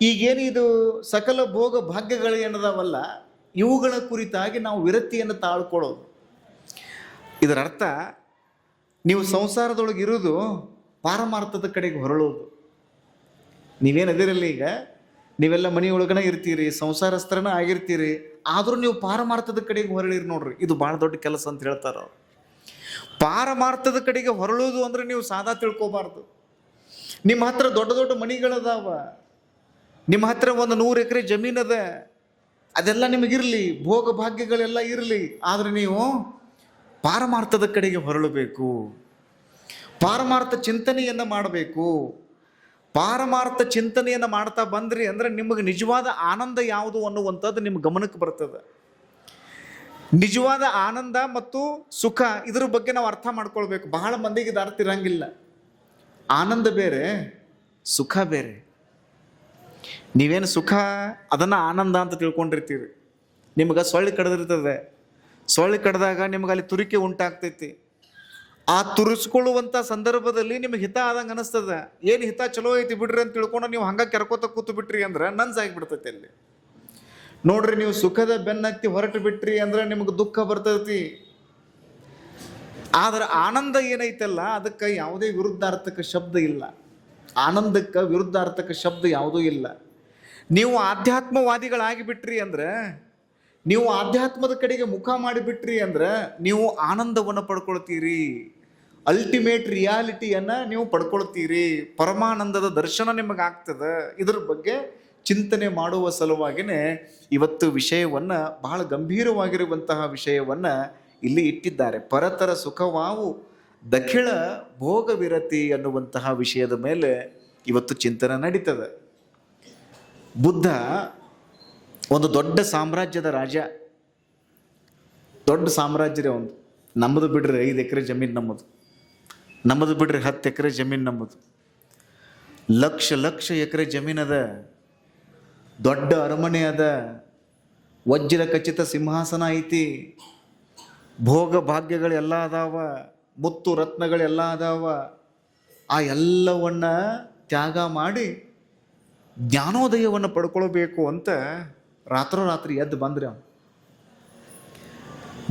ಈಗೇನು ಇದು ಸಕಲ ಭೋಗ ಭಾಗ್ಯಗಳು ಏನದಾವಲ್ಲ, ಇವುಗಳ ಕುರಿತಾಗಿ ನಾವು ವಿರಕ್ತಿಯನ್ನು ತಾಳ್ಕೊಳ್ಳೋದು. ಇದರ ಅರ್ಥ ನೀವು ಸಂಸಾರದೊಳಗೆ ಇರೋದು ಪಾರಮಾರ್ಥದ ಕಡೆಗೆ ಹೊರಳೋದು. ನೀವೇನು ಅದಿರಲ್ಲ, ಈಗ ನೀವೆಲ್ಲ ಮನೆಯೊಳಗನ ಇರ್ತೀರಿ, ಸಂಸಾರಸ್ಥರನ ಆಗಿರ್ತೀರಿ, ಆದರೂ ನೀವು ಪಾರಮಾರ್ಥದ ಕಡೆಗೆ ಹೊರಳಿರಿ ನೋಡ್ರಿ. ಇದು ಭಾಳ ದೊಡ್ಡ ಕೆಲಸ ಅಂತ ಹೇಳ್ತಾರ ಅವ್ರು. ಪಾರಮಾರ್ಥದ ಕಡೆಗೆ ಹೊರಳೋದು ಅಂದ್ರೆ ನೀವು ಸಾದಾ ತಿಳ್ಕೊಬಾರ್ದು. ನಿಮ್ಮ ಹತ್ರ ದೊಡ್ಡ ದೊಡ್ಡ ಮಣಿಗಳದಾವ, ನಿಮ್ಮ ಹತ್ರ ಒಂದು 100 ಎಕರೆ ಜಮೀನದ, ಅದೆಲ್ಲ ನಿಮಗಿರಲಿ, ಭೋಗ ಭಾಗ್ಯಗಳೆಲ್ಲ ಇರಲಿ, ಆದರೆ ನೀವು ಪಾರಮಾರ್ಥದ ಕಡೆಗೆ ಹೊರಳಬೇಕು, ಪಾರಮಾರ್ಥ ಚಿಂತನೆಯನ್ನು ಮಾಡಬೇಕು. ಪಾರಮಾರ್ಥ ಚಿಂತನೆಯನ್ನು ಮಾಡ್ತಾ ಬಂದ್ರಿ ಅಂದ್ರೆ ನಿಮಗೆ ನಿಜವಾದ ಆನಂದ ಯಾವುದು ಅನ್ನುವಂಥದ್ದು ನಿಮ್ಮ ಗಮನಕ್ಕೆ ಬರ್ತದೆ. ನಿಜವಾದ ಆನಂದ ಮತ್ತು ಸುಖ ಇದ್ರ ಬಗ್ಗೆ ನಾವು ಅರ್ಥ ಮಾಡ್ಕೊಳ್ಬೇಕು. ಬಹಳ ಮಂದಿಗೆ ಇದು ಅರ್ಥ ಇರಂಗಿಲ್ಲ. ಆನಂದ ಬೇರೆ, ಸುಖ ಬೇರೆ. ನೀವೇನು ಸುಖ ಅದನ್ನು ಆನಂದ ಅಂತ ತಿಳ್ಕೊಂಡಿರ್ತೀರಿ. ನಿಮ್ಗೆ ಸೊಳ್ಳೆ ಕಡ್ದಿರ್ತದೆ, ಸೊಳ್ಳೆ ಕಡ್ದಾಗ ನಿಮ್ಗೆ ಅಲ್ಲಿ ತುರಿಕೆ ಉಂಟಾಗ್ತೈತಿ. ಆ ತುರಿಸ್ಕೊಳ್ಳುವಂಥ ಸಂದರ್ಭದಲ್ಲಿ ನಿಮಗೆ ಹಿತ ಆದಂಗೆ ಅನಿಸ್ತದೆ. ಏನು ಹಿತ ಚಲೋ ಐತಿ ಬಿಡ್ರಿ ಅಂತ ತಿಳ್ಕೊಂಡು ನೀವು ಹಂಗೆ ಕೆರ್ಕೋತ ಕೂತು ಬಿಟ್ರಿ ಅಂದ್ರೆ ನನ್ಸಾಗಿಬಿಡ್ತೈತಿ ಅಲ್ಲಿ. ನೋಡ್ರಿ, ನೀವು ಸುಖದ ಬೆನ್ನತ್ತಿ ಹೊರಟು ಬಿಟ್ರಿ ಅಂದ್ರೆ ನಿಮ್ಗೆ ದುಃಖ ಬರ್ತೈತಿ. ಆದ್ರೆ ಆನಂದ ಏನೈತಲ್ಲ, ಅದಕ್ಕೆ ಯಾವುದೇ ವಿರುದ್ಧಾರ್ಥಕ ಶಬ್ದ ಇಲ್ಲ. ಆನಂದಕ್ಕೆ ವಿರುದ್ಧಾರ್ಥಕ ಶಬ್ದ ಯಾವುದೂ ಇಲ್ಲ. ನೀವು ಆಧ್ಯಾತ್ಮವಾದಿಗಳಾಗಿ ಬಿಟ್ರಿ ಅಂದ್ರೆ, ನೀವು ಆಧ್ಯಾತ್ಮದ ಕಡೆಗೆ ಮುಖ ಮಾಡಿಬಿಟ್ರಿ ಅಂದ್ರೆ ನೀವು ಆನಂದವನ್ನು ಪಡ್ಕೊಳ್ತೀರಿ, ಅಲ್ಟಿಮೇಟ್ ರಿಯಾಲಿಟಿಯನ್ನು ನೀವು ಪಡ್ಕೊಳ್ತೀರಿ, ಪರಮಾನಂದದ ದರ್ಶನ ನಿಮಗಾಗ್ತದೆ. ಇದ್ರ ಬಗ್ಗೆ ಚಿಂತನೆ ಮಾಡುವ ಸಲುವಾಗಿನೇ ಇವತ್ತು ವಿಷಯವನ್ನು, ಬಹಳ ಗಂಭೀರವಾಗಿರುವಂತಹ ವಿಷಯವನ್ನು ಇಲ್ಲಿ ಇಟ್ಟಿದ್ದಾರೆ. ಪರತರ ಸುಖವಾವು ದಖಿಳ ಭೋಗ ವಿರತಿ ಅನ್ನುವಂತಹ ವಿಷಯದ ಮೇಲೆ ಇವತ್ತು ಚಿಂತನೆ ನಡೀತದೆ. ಬುದ್ಧ ಒಂದು ದೊಡ್ಡ ಸಾಮ್ರಾಜ್ಯದ ರಾಜ, ದೊಡ್ಡ ಸಾಮ್ರಾಜ್ಯರೇ ಒಂದು. ನಮ್ಮದು ಬಿಡ್ರಿ 5 ಎಕರೆ ಜಮೀನು ನಮ್ಮದು ಬಿಡ್ರಿ 10 ಎಕರೆ ಜಮೀನು ನಮ್ಮದು. ಲಕ್ಷ ಲಕ್ಷ ಎಕರೆ ಜಮೀನದ, ದೊಡ್ಡ ಅರಮನೆ ಅದ, ವಜ್ರ ಖಚಿತ ಸಿಂಹಾಸನ ಐತಿ, ಭೋಗ ಭಾಗ್ಯಗಳೆಲ್ಲ ಅದಾವ, ಮುತ್ತು ರತ್ನಗಳೆಲ್ಲ ಅದಾವ. ಆ ಎಲ್ಲವನ್ನ ತ್ಯಾಗ ಮಾಡಿ ಜ್ಞಾನೋದಯವನ್ನು ಪಡ್ಕೊಳ್ಬೇಕು ಅಂತ ರಾತ್ರೋರಾತ್ರಿ ಎದ್ದು ಬಂದ್ರೆ ಅವನು.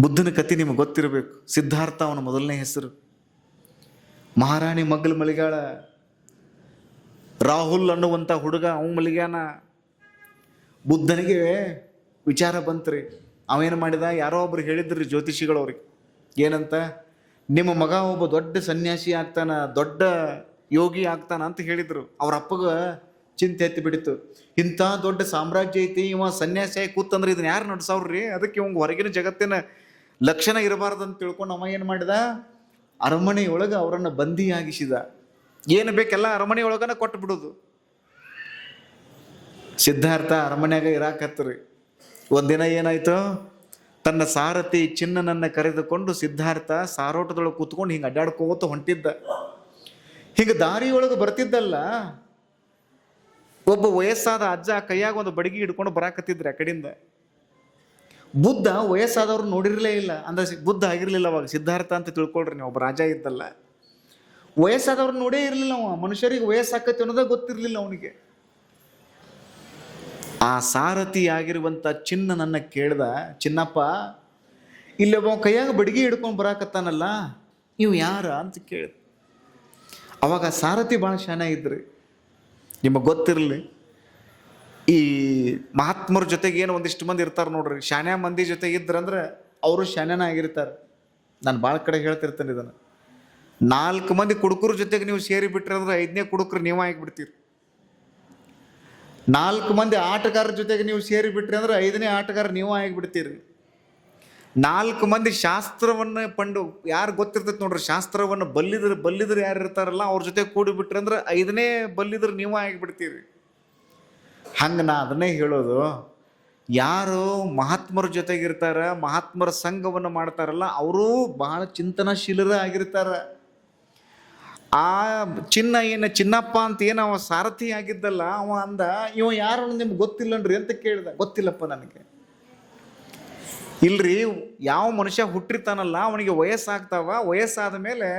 ಬುದ್ಧನ ಕಥೆ ನಿಮಗೆ ಗೊತ್ತಿರಬೇಕು. ಸಿದ್ಧಾರ್ಥ ಅವನ ಮೊದಲನೇ ಹೆಸರು. ಮಹಾರಾಣಿ ಮಗ್ಗಲು ಮಲಿಗಾಳ. ರಾಹುಲ್ ಅನ್ನುವಂಥ ಹುಡುಗ ಅವನು ಮಲಿಗ್ಯಾನ. ಬುದ್ಧನಿಗೆ ವಿಚಾರ ಬಂತ್ರಿ. ಅವೇನು ಮಾಡಿದ, ಯಾರೋ ಒಬ್ರು ಹೇಳಿದ್ರಿ ಜ್ಯೋತಿಷಿಗಳವ್ರಿಗೆ, ಏನಂತ, ನಿಮ್ಮ ಮಗ ಒಬ್ಬ ದೊಡ್ಡ ಸನ್ಯಾಸಿ ಆಗ್ತಾನ, ದೊಡ್ಡ ಯೋಗಿ ಆಗ್ತಾನ ಅಂತ ಹೇಳಿದ್ರು. ಅವ್ರ ಅಪ್ಪಗ ಚಿಂತೆ ಎತ್ತಿ ಬಿಡಿತು. ಇಂಥ ದೊಡ್ಡ ಸಾಮ್ರಾಜ್ಯ ಐತಿ, ಇವ ಸನ್ಯಾಸಿ ಆಗಿ ಕೂತಂದ್ರೆ ಇದನ್ನ ಯಾರು ನಡ್ಸವ್ರಿ? ಅದಕ್ಕೆ ಇವಂಗೆ ಹೊರಗಿನ ಜಗತ್ತಿನ ಲಕ್ಷಣ ಇರಬಾರ್ದಂತ ತಿಳ್ಕೊಂಡು ಅವ ಏನು ಮಾಡಿದ, ಅರಮನೆಯೊಳಗೆ ಅವರನ್ನು ಬಂದಿಯಾಗಿಸಿದ. ಏನು ಬೇಕೆಲ್ಲ ಅರಮನೆಯೊಳಗನ ಕೊಟ್ಟು ಬಿಡೋದು. ಸಿದ್ಧಾರ್ಥ ಅರಮನೆಯಾಗ ಇರಾಕತ್ರಿ. ಒಂದಿನ ಏನಾಯ್ತು, ತನ್ನ ಸಾರಥಿ ಚಿನ್ನನನ್ನು ಕರೆದುಕೊಂಡು ಸಿದ್ಧಾರ್ಥ ಸಾರೋಟದೊಳಗೆ ಕೂತ್ಕೊಂಡು ಹಿಂಗೆ ಅಡ್ಡಾಡ್ಕೋತ ಹೊಂಟಿದ್ದ. ಹಿಂಗೆ ದಾರಿಯೊಳಗೆ ಬರ್ತಿದ್ದಲ್ಲ, ಒಬ್ಬ ವಯಸ್ಸಾದ ಅಜ್ಜ ಕೈಯಾಗ ಒಂದು ಬಡಗಿ ಹಿಡ್ಕೊಂಡು ಬರಾಕತ್ತಿದ್ರಿ ಆ ಕಡೆಯಿಂದ. ಬುದ್ಧ ವಯಸ್ಸಾದವ್ರು ನೋಡಿರಲೇ ಇಲ್ಲ, ಅಂದ್ರೆ ಬುದ್ಧ ಆಗಿರ್ಲಿಲ್ಲ ಅವಾಗ, ಸಿದ್ಧಾರ್ಥ ಅಂತ ತಿಳ್ಕೊಳ್ರಿ ನೀವು. ಒಬ್ಬ ರಾಜ ಇದ್ದಲ್ಲ, ವಯಸ್ಸಾದವ್ರು ನೋಡೇ ಇರಲಿಲ್ಲ ಅವ. ಮನುಷ್ಯರಿಗೆ ವಯಸ್ಸಾಕತಿ ಅನ್ನೋದೇ ಗೊತ್ತಿರಲಿಲ್ಲ ಅವನಿಗೆ. ಆ ಸಾರಥಿ ಆಗಿರುವಂಥ ಚಿನ್ನನನ್ನ ಕೇಳ್ದ, ಚಿನ್ನಪ್ಪ, ಇಲ್ಲಿ ಒಬ್ಬ ಕೈಯಾಗ ಬಡಗಿ ಹಿಡ್ಕೊಂಡು ಬರಾಕತ್ತಾನಲ್ಲ, ನೀವು ಯಾರ ಅಂತ ಕೇಳಿದ. ಅವಾಗ ಸಾರಥಿ ಭಾಳ ಶಾನೆ ಇದ್ರಿ. ನಿಮಗೆ ಗೊತ್ತಿರಲಿ, ಈ ಮಹಾತ್ಮರ ಜೊತೆಗೆ ಏನು ಒಂದಿಷ್ಟು ಮಂದಿ ಇರ್ತಾರೆ ನೋಡ್ರಿ, ಶಾನ್ಯ ಮಂದಿ ಜೊತೆ ಇದ್ರಂದ್ರೆ ಅವರು ಶಾನ್ಯನ ಆಗಿರ್ತಾರೆ. ನಾನು ಭಾಳ ಕಡೆ ಹೇಳ್ತಿರ್ತೇನೆ ಇದನ್ನು. 4 ಮಂದಿ ಕುಡುಕರ ಜೊತೆಗೆ ನೀವು ಸೇರಿ ಬಿಟ್ರಿ ಅಂದ್ರೆ 5ನೇ ಕುಡುಕರು ನೀವು ಆಗಿಬಿಡ್ತೀರಿ. 4 ಮಂದಿ ಆಟಗಾರರ ಜೊತೆಗೆ ನೀವು ಸೇರಿ ಬಿಟ್ರಿ ಅಂದ್ರೆ 5ನೇ ಆಟಗಾರ ನೀವು ಆಗಿಬಿಡ್ತೀರಿ. 4 ಮಂದಿ ಶಾಸ್ತ್ರವನ್ನು ಯಾರು ಗೊತ್ತಿರ್ತೈತೆ ನೋಡ್ರಿ, ಶಾಸ್ತ್ರವನ್ನು ಬಲ್ಲಿದ್ರು ಯಾರು ಇರ್ತಾರಲ್ಲ ಅವ್ರ ಜೊತೆ ಕೂಡಿಬಿಟ್ರಿ ಅಂದ್ರೆ 5ನೇ ಬಲ್ಲಿದ್ರು ನೀವು ಆಗಿಬಿಡ್ತೀರಿ. ಹಂಗೆ ನಾ ಅದನ್ನೇ ಹೇಳೋದು, ಯಾರು ಮಹಾತ್ಮರ ಜೊತೆಗಿರ್ತಾರ, ಮಹಾತ್ಮರ ಸಂಘವನ್ನು ಮಾಡ್ತಾರಲ್ಲ, ಅವರು ಬಹಳ ಚಿಂತನಶೀಲರ ಆಗಿರ್ತಾರ. ಆ ಚಿನ್ನಪ್ಪ ಅಂತ ಏನು ಅವ ಸಾರಥಿ ಆಗಿದ್ದಲ್ಲ, ಅವ ಅಂದ, ಇವ ಯಾರು ನಿಮ್ಗೆ ಗೊತ್ತಿಲ್ಲನ್ರಿ ಅಂತ ಕೇಳಿದ. ಗೊತ್ತಿಲ್ಲಪ್ಪ ನನಗೆ. ಇಲ್ರಿ, ಯಾವ ಮನುಷ್ಯ ಹುಟ್ಟಿರ್ತಾನಲ್ಲ ಅವನಿಗೆ ವಯಸ್ಸಾಗ್ತಾವ, ವಯಸ್ಸಾದ ಮೇಲೆ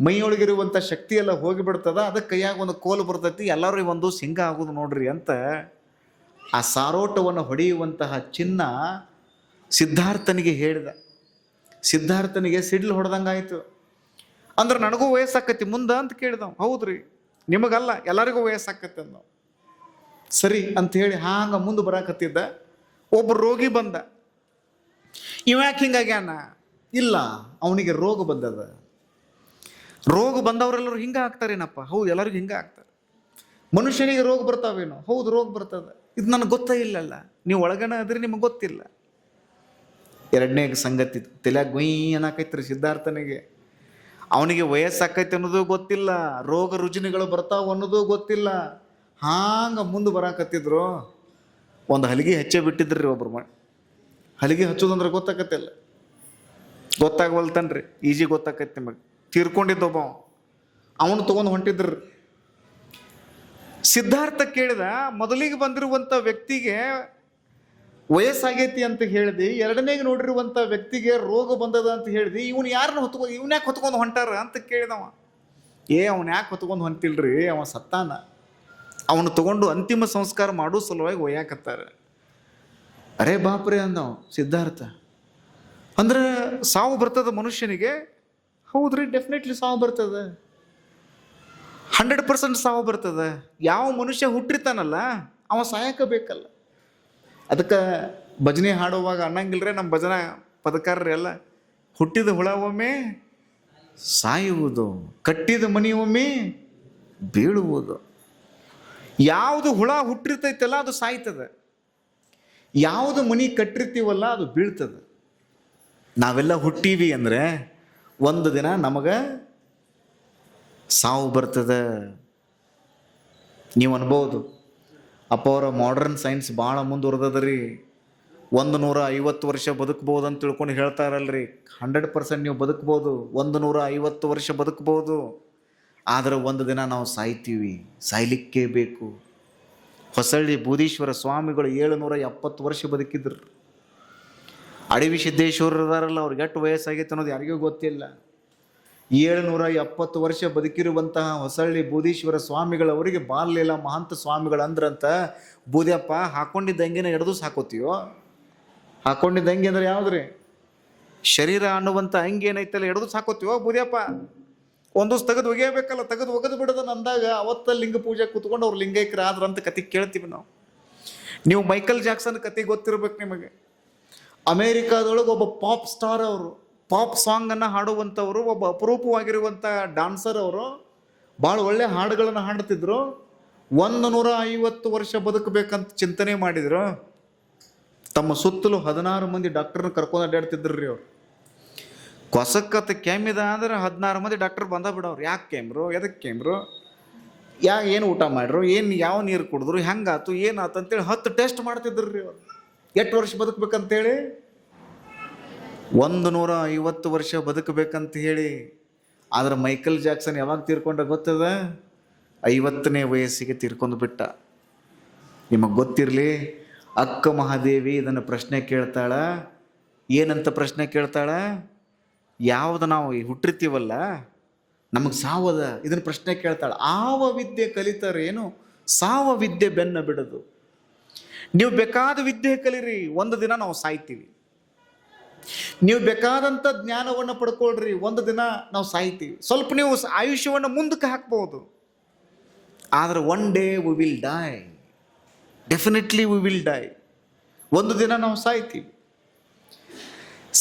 ಮೈಯೊಳಗಿರುವಂಥ ಶಕ್ತಿ ಎಲ್ಲ ಹೋಗಿಬಿಡ್ತದ. ಅದಕ್ಕೆ ಕೈಯಾಗ ಒಂದು ಕೋಲು ಬರ್ತೈತಿ, ಎಲ್ಲರೂ ಒಂದು ಸಿಂಗ ಆಗೋದು ನೋಡ್ರಿ ಅಂತ ಆ ಸಾರೋಟವನ್ನು ಹೊಡೆಯುವಂತಹ ಚಿನ್ನ ಸಿದ್ಧಾರ್ಥನಿಗೆ ಹೇಳಿದ. ಸಿದ್ಧಾರ್ಥನಿಗೆ ಸಿಡ್ಲು ಹೊಡೆದಂಗಾಯ್ತು. ಅಂದ್ರೆ ನನಗೂ ವಯಸ್ಸಾಕತಿ ಮುಂದೆ ಅಂತ ಕೇಳಿದವು. ಹೌದ್ರಿ, ನಿಮಗಲ್ಲ ಎಲ್ಲರಿಗೂ ವಯಸ್ಸಾಕತಿ ಅಂದವು. ಸರಿ ಅಂತ ಹೇಳಿ ಹಾಂಗ ಮುಂದೆ ಬರಾಕತ್ತಿದ್ದ. ಒಬ್ಬ ರೋಗಿ ಬಂದ. ಇವ್ಯಾಕೆ ಹಿಂಗಾಗ್ಯಾನ? ಇಲ್ಲ, ಅವನಿಗೆ ರೋಗ ಬಂದದ. ರೋಗ ಬಂದವರೆಲ್ಲರೂ ಹಿಂಗ ಆಗ್ತಾರೇನಪ್ಪ? ಹೌದು, ಎಲ್ಲರಿಗೂ ಹಿಂಗ ಆಗ್ತಾರೆ. ಮನುಷ್ಯನಿಗೆ ರೋಗ ಬರ್ತಾವೇನೋ? ಹೌದು, ರೋಗ ಬರ್ತದ. ಇದು ನನಗೆ ಗೊತ್ತೇ ಇಲ್ಲಲ್ಲ. ನೀವು ಒಳಗನ ಅದ್ರಿ, ನಿಮಗೆ ಗೊತ್ತಿಲ್ಲ. ಎರಡನೇ ಸಂಗತಿ ತಲೆಯಾಗ ಗುಯ್ ಅನ್ನಕೈತ್ರಿ ಸಿದ್ಧಾರ್ಥನಿಗೆ. ಅವನಿಗೆ ವಯಸ್ಸಾಕೈತಿ ಅನ್ನೋದು ಗೊತ್ತಿಲ್ಲ, ರೋಗ ರುಜಿನಗಳು ಬರ್ತಾವ ಅನ್ನೋದು ಗೊತ್ತಿಲ್ಲ. ಹಾಂಗ ಮುಂದೆ ಬರಾಕತ್ತಿದ್ರು. ಒಂದು ಹಲಿಗೆ ಹಚ್ಚೇ ಬಿಟ್ಟಿದ್ರಿ ಒಬ್ರು. ಹಲಿಗೆ ಹಚ್ಚೋದಂದ್ರೆ ಗೊತ್ತಾಕತ್ತಿಲ್ಲ, ಗೊತ್ತಾಗವಲ್ತನ್ರಿ. ಈಜಿ ಗೊತ್ತಾಕೈತಿ ನಿಮಗೆ. ತೀರ್ಕೊಂಡಿದ್ದೊಬ್ಬ ಅವನು ತಗೊಂಡು ಹೊಂಟಿದ್ರಿ. ಸಿದ್ಧಾರ್ಥ ಕೇಳಿದ, ಮೊದಲಿಗೆ ಬಂದಿರುವಂಥ ವ್ಯಕ್ತಿಗೆ ವಯಸ್ಸಾಗೈತಿ ಅಂತ ಹೇಳಿದಿ, ಎರಡನೇಗೆ ನೋಡಿರುವಂಥ ವ್ಯಕ್ತಿಗೆ ರೋಗ ಬಂದದ ಅಂತ ಹೇಳಿದಿ, ಇವನು ಯಾರನ್ನ ಯಾಕೆ ಹೊತ್ಕೊಂಡು ಹೊಂಟಾರ ಅಂತ ಕೇಳಿದವ. ಅವನು ಯಾಕೆ ಹೊತ್ಕೊಂಡು ಹೊಂಟಿಲ್ರಿ, ಅವ ಸತ್ತಾನ. ಅವನು ತಗೊಂಡು ಅಂತಿಮ ಸಂಸ್ಕಾರ ಮಾಡೋ ಸಲುವಾಗಿ ಒಯ್ಯಾಕತ್ತಾರ. ಅರೇ ಬಾಪ್ರೆ ಅಂದವ ಸಿದ್ಧಾರ್ಥ. ಅಂದ್ರೆ ಸಾವು ಬರ್ತದ ಮನುಷ್ಯನಿಗೆ? ಹೌದ್ರಿ, ಡೆಫಿನೆಟ್ಲಿ ಸಾವು ಬರ್ತದೆ. 100% ಸಾವು ಬರ್ತದೆ. ಯಾವ ಮನುಷ್ಯ ಹುಟ್ಟಿರ್ತಾನಲ್ಲ ಅವ ಸಾಯಕ ಬೇಕಲ್ಲ. ಅದಕ್ಕೆ ಭಜನೆ ಹಾಡುವಾಗ ಅನ್ನಂಗಿಲ್ರೆ ನಮ್ಮ ಭಜನಾ ಪದಕಾರರು ಎಲ್ಲ, ಹುಟ್ಟಿದ ಹುಳ ಒಮ್ಮೆ ಸಾಯುವುದು, ಕಟ್ಟಿದ ಮನಿ ಒಮ್ಮೆ ಬೀಳುವುದು. ಯಾವುದು ಹುಳ ಹುಟ್ಟಿರ್ತೈತಲ್ಲ ಅದು ಸಾಯ್ತದೆ, ಯಾವುದು ಮನಿ ಕಟ್ಟಿರ್ತೀವಲ್ಲ ಅದು ಬೀಳ್ತದೆ. ನಾವೆಲ್ಲ ಹುಟ್ಟೀವಿ ಅಂದರೆ ಒಂದು ದಿನ ನಮಗೆ ಸಾವು ಬರ್ತದೆ. ನೀವು ಅನ್ಬೋದು, ಅಪ್ಪ ಅವರ ಮಾಡರ್ನ್ ಸೈನ್ಸ್ ಭಾಳ ಮುಂದುವರೆದದ್ರಿ, 150 ವರ್ಷ ಬದುಕ್ಬೋದು ಅಂತ ತಿಳ್ಕೊಂಡು ಹೇಳ್ತಾರಲ್ರಿ. 100% ನೀವು ಬದುಕ್ಬೋದು, 150 ವರ್ಷ ಬದುಕ್ಬೋದು. ಆದರೆ ಒಂದು ದಿನ ನಾವು ಸಾಯ್ತೀವಿ, ಸಾಯ್ಲಿಕ್ಕೇ ಬೇಕು. ಹೊಸಳ್ಳಿ ಬೂದೀಶ್ವರ ಸ್ವಾಮಿಗಳು 770 ವರ್ಷ ಬದುಕಿದ್ರು. ಅಡವಿ ಸಿದ್ದೇಶ್ವರರು ಇದಾರಲ್ಲ, ಅವ್ರಿಗೆ ಎಷ್ಟು ವಯಸ್ಸಾಗೈತೆ ಅನ್ನೋದು ಯಾರಿಗೂ ಗೊತ್ತಿಲ್ಲ. 770 ವರ್ಷ ಬದುಕಿರುವಂತಹ ಹೊಸಳ್ಳಿ ಬೂದೀಶ್ವರ ಸ್ವಾಮಿಗಳವರಿಗೆ ಬಾಲ್ಯಲ ಮಹಂತ ಸ್ವಾಮಿಗಳು ಅಂದ್ರಂತ, ಬೂದ್ಯಪ್ಪ ಹಾಕೊಂಡಿದ್ದ ಅಂಗಿನ ಎಡ್ದು ಹಾಕೋತೀವೋ? ಹಾಕೊಂಡಿದ್ದ ಅಂಗಿ ಅಂದ್ರೆ ಯಾವ್ದ್ರಿ? ಶರೀರ ಅನ್ನುವಂಥ ಅಂಗಿ ಏನೈತಲ್ಲ, ಎಡ್ದು ಹಾಕೋತೀವೋ ಬೂದ್ಯಪ್ಪ? ಒಂದೊಂದು ತೆಗೆದು ಒಗೆಯಬೇಕಲ್ಲ, ತೆಗೆದು ಒಗೆದು ಬಿಡೋದನ್ನ ಅಂದಾಗ ಅವತ್ತ ಲಿಂಗ ಪೂಜೆ ಕೂತ್ಕೊಂಡು ಅವ್ರು ಲಿಂಗೈಕ್ಯರ ಆದ್ರಂತ ಕತೆ ಕೇಳ್ತೀವಿ ನಾವು. ನೀವು ಮೈಕಲ್ ಜಾಕ್ಸನ್ ಕತೆ ಗೊತ್ತಿರ್ಬೇಕು ನಿಮಗೆ. ಅಮೇರಿಕಾದೊಳಗೆ ಒಬ್ಬ ಪಾಪ್ ಸ್ಟಾರ್, ಅವರು ಪಾಪ್ ಸಾಂಗನ್ನು ಹಾಡುವಂಥವರು, ಒಬ್ಬ ಅಪರೂಪವಾಗಿರುವಂಥ ಡಾನ್ಸರ್. ಅವರು ಭಾಳ ಒಳ್ಳೆ ಹಾಡುಗಳನ್ನು ಹಾಡ್ತಿದ್ರು. 150 ವರ್ಷ ಬದುಕಬೇಕಂತ ಚಿಂತನೆ ಮಾಡಿದ್ರು. ತಮ್ಮ ಸುತ್ತಲೂ 16 ಮಂದಿ ಡಾಕ್ಟರ್ನ ಕರ್ಕೊಂಡು ಅಡ್ಡಾಡ್ತಿದ್ರು ರೀ ಅವ್ರು. ಕೊಸಕ್ಕತ್ತ ಕೆಮ್ಮಿದ ಅಂದ್ರೆ 16 ಮಂದಿ ಡಾಕ್ಟರ್ ಬಂದ ಬಿಡವ್ರು. ಯಾಕೆ ಕೆಮ್ರು, ಎದಕ್ಕೆ ಕೆಮ್ರು, ಏನು ಊಟ ಮಾಡ್ರು, ಯಾವ ನೀರು ಕುಡಿದ್ರು, ಹೆಂಗಾತು, ಏನಾತು ಅಂತೇಳಿ 10 ಟೆಸ್ಟ್ ಮಾಡ್ತಿದ್ರು ರೀ ಅವ್ರು. ಎಷ್ಟು ವರ್ಷ ಬದುಕಬೇಕಂತೇಳಿ? 150 ವರ್ಷ ಬದುಕಬೇಕಂತ ಹೇಳಿ. ಆದ್ರೆ ಮೈಕಲ್ ಜಾಕ್ಸನ್ ಯಾವಾಗ ತೀರ್ಕೊಂಡ ಗೊತ್ತದ? 50ನೇ ವಯಸ್ಸಿಗೆ ತೀರ್ಕೊಂಡು ಬಿಟ್ಟ. ನಿಮಗೆ ಗೊತ್ತಿರಲಿ, ಅಕ್ಕ ಮಹಾದೇವಿ ಇದನ್ನು ಪ್ರಶ್ನೆ ಕೇಳ್ತಾಳ. ಏನಂತ ಪ್ರಶ್ನೆ ಕೇಳ್ತಾಳ? ಯಾವುದು ನಾವು ಹುಟ್ಟಿರ್ತೀವಲ್ಲ ನಮಗೆ ಸಾವದ, ಇದನ್ನು ಪ್ರಶ್ನೆ ಕೇಳ್ತಾಳ. ಆವ ವಿದ್ಯೆ ಕಲಿತಾರೇನು, ಸಾವ ವಿದ್ಯೆ ಬೆನ್ನ ಬಿಡದು. ನೀವು ಬೇಕಾದ ವಿದ್ಯೆ ಕಲೀರಿ, ಒಂದು ದಿನ ನಾವು ಸಾಯ್ತೀವಿ. ನೀವು ಬೇಕಾದಂಥ ಜ್ಞಾನವನ್ನು ಪಡ್ಕೊಳ್ರಿ, ಒಂದು ದಿನ ನಾವು ಸಾಯ್ತೀವಿ. ಸ್ವಲ್ಪ ನೀವು ಆಯುಷ್ಯವನ್ನು ಮುಂದಕ್ಕೆ ಹಾಕ್ಬೋದು, ಆದರೆ one day we will die. Definitely we will die. ಒಂದು ದಿನ ನಾವು ಸಾಯ್ತೀವಿ.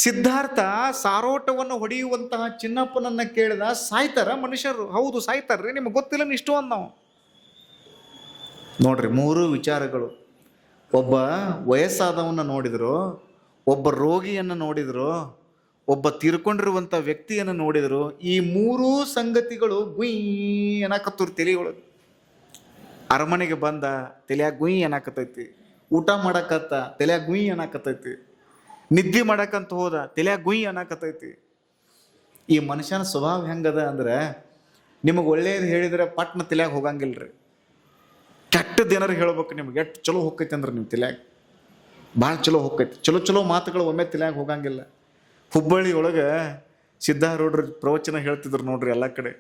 ಸಿದ್ಧಾರ್ಥ ಸಾರೋಟವನ್ನು ಹೊಡೆಯುವಂತಹ ಚಿನ್ನಪ್ಪನನ್ನು ಕೇಳಿದ, ಸಾಯ್ತಾರ ಮನುಷ್ಯರು? ಹೌದು ಸಾಯ್ತಾರ್ರಿ, ನಿಮಗೆ ಗೊತ್ತಿಲ್ಲ ಇಷ್ಟು ಅಂದ್ ನಾವು. ನೋಡ್ರಿ, 3 ವಿಚಾರಗಳು. ಒಬ್ಬ ವಯಸ್ಸಾದವನ್ನ ನೋಡಿದ್ರು, ಒಬ್ಬ ರೋಗಿಯನ್ನು ನೋಡಿದ್ರು, ಒಬ್ಬ ತೀರ್ಕೊಂಡಿರುವಂಥ ವ್ಯಕ್ತಿಯನ್ನು ನೋಡಿದ್ರು. ಈ 3 ಸಂಗತಿಗಳು ಗುಯ್ ಅನ್ನಕತ್ತೂರು ತಲೆಯೊಳಗೆ. ಅರಮನೆಗೆ ಬಂದ, ತಲೆಯಾಗ ಗುಯ್ ಅನ್ನಕತ್ತೈತಿ. ಊಟ ಮಾಡಕತ್ತ, ತಲೆಯಾಗ ಗುಯ್ ಅನ್ನಕತ್ತೈತಿ. ನಿದ್ದೆ ಮಾಡಕ್ಕಂತ ಹೋದ, ತಲೆಯಾಗ ಗುಯ್ ಅನ್ನಕತ್ತೈತಿ. ಈ ಮನುಷ್ಯನ ಸ್ವಭಾವ ಹೆಂಗದ ಅಂದ್ರೆ, ನಿಮಗೆ ಒಳ್ಳೇದು ಹೇಳಿದ್ರೆ ಪಟ್ನ ತಲೆಯಾಗ ಹೋಗಂಗಿಲ್ರಿ. ಕೆಟ್ಟದ್ದು ಏನಾರು ಹೇಳ್ಬೇಕು ನಿಮ್ಗೆ, ಎಷ್ಟು ಚಲೋ ಹೋಗ್ತೈತಿ ಅಂದ್ರೆ ನಿಮ್ಮ ತಲೆಯಾಗ ಭಾಳ ಚಲೋ ಹೋಗ್ತೈತಿ. ಚಲೋ ಮಾತುಗಳು ಒಮ್ಮೆ ತಲೆಯಾಗ ಹೋಗಂಗಿಲ್ಲ. ಹುಬ್ಬಳ್ಳಿ ಒಳಗೆ ಸಿದ್ಧಾರೂಢರು ಪ್ರವಚನ ಹೇಳ್ತಿದ್ರು ನೋಡ್ರಿ ಎಲ್ಲ ಕಡೆ.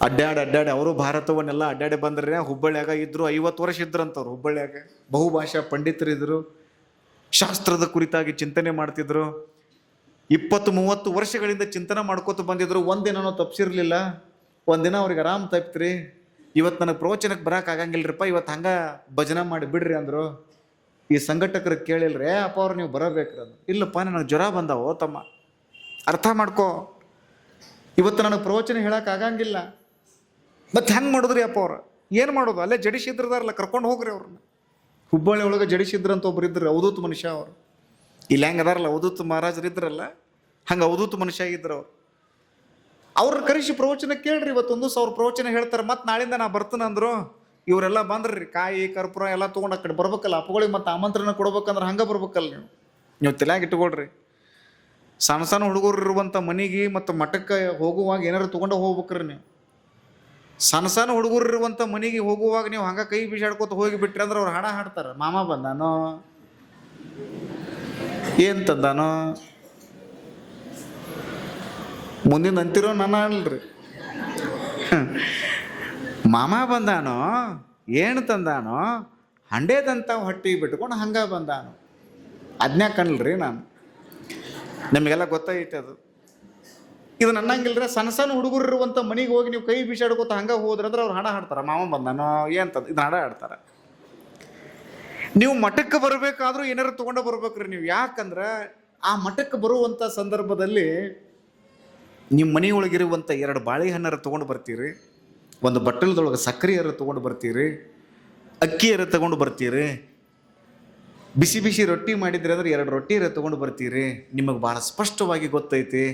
ಅಡ್ಡಾಡಿ ಅವರು ಭಾರತವನ್ನೆಲ್ಲ ಅಡ್ಡಾಡಿ ಬಂದ್ರೆ ಹುಬ್ಬಳ್ಳಿಯಾಗ ಇದ್ರು. 50 ವರ್ಷ ಇದ್ರಂತವ್ರು ಹುಬ್ಬಳ್ಳಿಯಾಗ. ಬಹುಭಾಷಾ ಪಂಡಿತರಿದ್ರು, ಶಾಸ್ತ್ರದ ಕುರಿತಾಗಿ ಚಿಂತನೆ ಮಾಡ್ತಿದ್ರು. 20-30 ವರ್ಷಗಳಿಂದ ಚಿಂತನೆ ಮಾಡ್ಕೋತ ಬಂದಿದ್ರು. ಒಂದಿನೂ ತಪ್ಸಿರ್ಲಿಲ್ಲ. ಒಂದಿನ ಅವ್ರಿಗೆ ಆರಾಮ್ ತಪ್ಪಿತ್ರಿ. ಇವತ್ತು ನನಗೆ ಪ್ರವಚನಕ್ಕೆ ಬರಕ್ಕೆ ಆಗಂಗಿಲ್ರಿಪ್ಪ, ಇವತ್ತು ಹಂಗ ಭಜನೆ ಮಾಡಿ ಬಿಡ್ರಿ ಅಂದರು. ಈ ಸಂಘಟಕರಿಗೆ ಕೇಳಿಲ್ರಿ, ಅಪ್ಪ ಅವ್ರು ನೀವು ಬರಬೇಕ್ರಿ ಅಂದ್ರು. ಇಲ್ಲಪ್ಪ ನನಗೆ ಜ್ವರ ಬಂದಾವೋ ತಮ್ಮ, ಅರ್ಥ ಮಾಡ್ಕೋ, ಇವತ್ತು ನನಗೆ ಪ್ರವಚನ ಹೇಳಕ್ಕೆ ಆಗಂಗಿಲ್ಲ. ಮತ್ತೆ ಹೆಂಗೆ ಮಾಡಿದ್ರಿ ಅಪ್ಪ ಅವ್ರು? ಏನು ಮಾಡೋದು? ಅಲ್ಲೇ ಜಡಿಸಿದ್ರದಾರಲ್ಲ, ಕರ್ಕೊಂಡು ಹೋಗ್ರಿ ಅವ್ರನ್ನ. ಹುಬ್ಬಳ್ಳಿ ಒಳಗೆ ಜಡಿಸಿದ್ರು ಅಂತ ಒಬ್ರು ಇದ್ರು, ಅವಧೂತ ಮನುಷ್ಯ ಅವರು. ಇಲ್ಲಿ ಹೆಂಗೆ ಅದಾರಲ್ಲ ಅವಧೂತ ಮಹಾರಾಜರು ಇದ್ರಲ್ಲ, ಹಂಗೆ ಅವಧೂತ ಮನುಷ್ಯ ಆಗಿದ್ರು ಅವ್ರು. ಅವ್ರನ್ನ ಕರೆಸಿ ಪ್ರವಚನ ಕೇಳ್ರಿ, ಇವತ್ತೊಂದು 1000 ಪ್ರವಚನ ಹೇಳ್ತಾರೆ. ಮತ್ತು ನಾಳಿಂದ ನಾ ಬರ್ತೀನಿ ಅಂದರು. ಇವರೆಲ್ಲ ಬಂದ್ರಿ, ಕಾಯಿ ಕರ್ಪೂರ ಎಲ್ಲ ತೊಗೊಂಡು ಆ ಕಡೆ ಬರ್ಬೇಕಲ್ಲ. ಅಪ್ಪಗಳಿಗೆ ಮತ್ತೆ ಆಮಂತ್ರಣ ಕೊಡ್ಬೇಕಂದ್ರೆ ಹಂಗೆ ಬರ್ಬೇಕಲ್ಲ. ನೀವು ತಲೆಯಾಗಿ ಇಟ್ಕೊಳ್ರಿ. ಸಣ್ಣ ಸಣ್ಣ ಹುಡುಗರು ಇರುವಂಥ ಮನೆಗೆ ಮತ್ತು ಮಠಕ್ಕೆ ಹೋಗುವಾಗ ಏನಾರು ತೊಗೊಂಡು ಹೋಗ್ಬೇಕ್ರಿ ನೀವು. ಸಣ್ಣ ಹುಡುಗರು ಇರುವಂಥ ಮನೆಗೆ ಹೋಗುವಾಗ ನೀವು ಹಂಗೆ ಕೈ ಬೀಸಾಡ್ಕೋತ ಹೋಗಿಬಿಟ್ರಿ ಅಂದ್ರೆ ಅವ್ರು ಹಾಡ ಹಾಡ್ತಾರೆ. ಮಾಮ ಬಂದಾನೋ, ಏನು ತಂದಾನೋ, ಮುಂದಿನ ಅಂತಿರೋ ನನ್ನ ಅಲ್ರಿ. ಮಾಮ ಬಂದಾನೋ, ಏನು ತಂದಾನೋ, ಹಂಡೇದಂತ ಹೊಟ್ಟಿಗೆ ಬಿಟ್ಕೊಂಡು ಹಂಗೆ ಬಂದಾನು. ಅದ್ನ್ಯಾಕ ಕಣ್ಲ್ರಿ ನಾನು, ನಿಮಗೆಲ್ಲ ಗೊತ್ತೈತೆ ಅದು. ಇದು ನನ್ನಂಗಿಲ್ರಿ. ಸಣ್ಣ ಹುಡುಗರು ಇರುವಂಥ ಮನೆಗೆ ಹೋಗಿ ನೀವು ಕೈ ಬೀಸಾಡ್ಕೋತ ಹಂಗೆ ಹೋದ್ರಂದ್ರೆ ಅವ್ರು ಹಾಡ ಹಾಡ್ತಾರೆ. ಮಾಮ ಬಂದಾನೋ ಏನು ತಂದ, ಇದನ್ನ ಹಾಡ ಹಾಡ್ತಾರೆ. ನೀವು ಮಠಕ್ಕೆ ಬರಬೇಕಾದ್ರೂ ಏನಾರು ತೊಗೊಂಡು ಬರ್ಬೇಕ್ರಿ ನೀವು. ಯಾಕಂದ್ರೆ ಆ ಮಠಕ್ಕೆ ಬರುವಂಥ ಸಂದರ್ಭದಲ್ಲಿ ನಿಮ್ಮ ಮನೆಯೊಳಗಿರುವಂಥ 2 ಬಾಳೆಹಣ್ಣರ ತೊಗೊಂಡು ಬರ್ತೀರಿ, ಒಂದು ಬಟ್ಟಲದೊಳಗೆ ಸಕ್ಕರೆಯರ ತೊಗೊಂಡು ಬರ್ತೀರಿ, ಅಕ್ಕಿಯರ ತೊಗೊಂಡು ಬರ್ತೀರಿ, ಬಿಸಿ ಬಿಸಿ ರೊಟ್ಟಿ ಮಾಡಿದ್ರಿ ಅಂದ್ರೆ 2 ರೊಟ್ಟಿಯರ ತೊಗೊಂಡು ಬರ್ತೀರಿ. ನಿಮಗೆ ಭಾಳ ಸ್ಪಷ್ಟವಾಗಿ ಗೊತ್ತೈತಿ,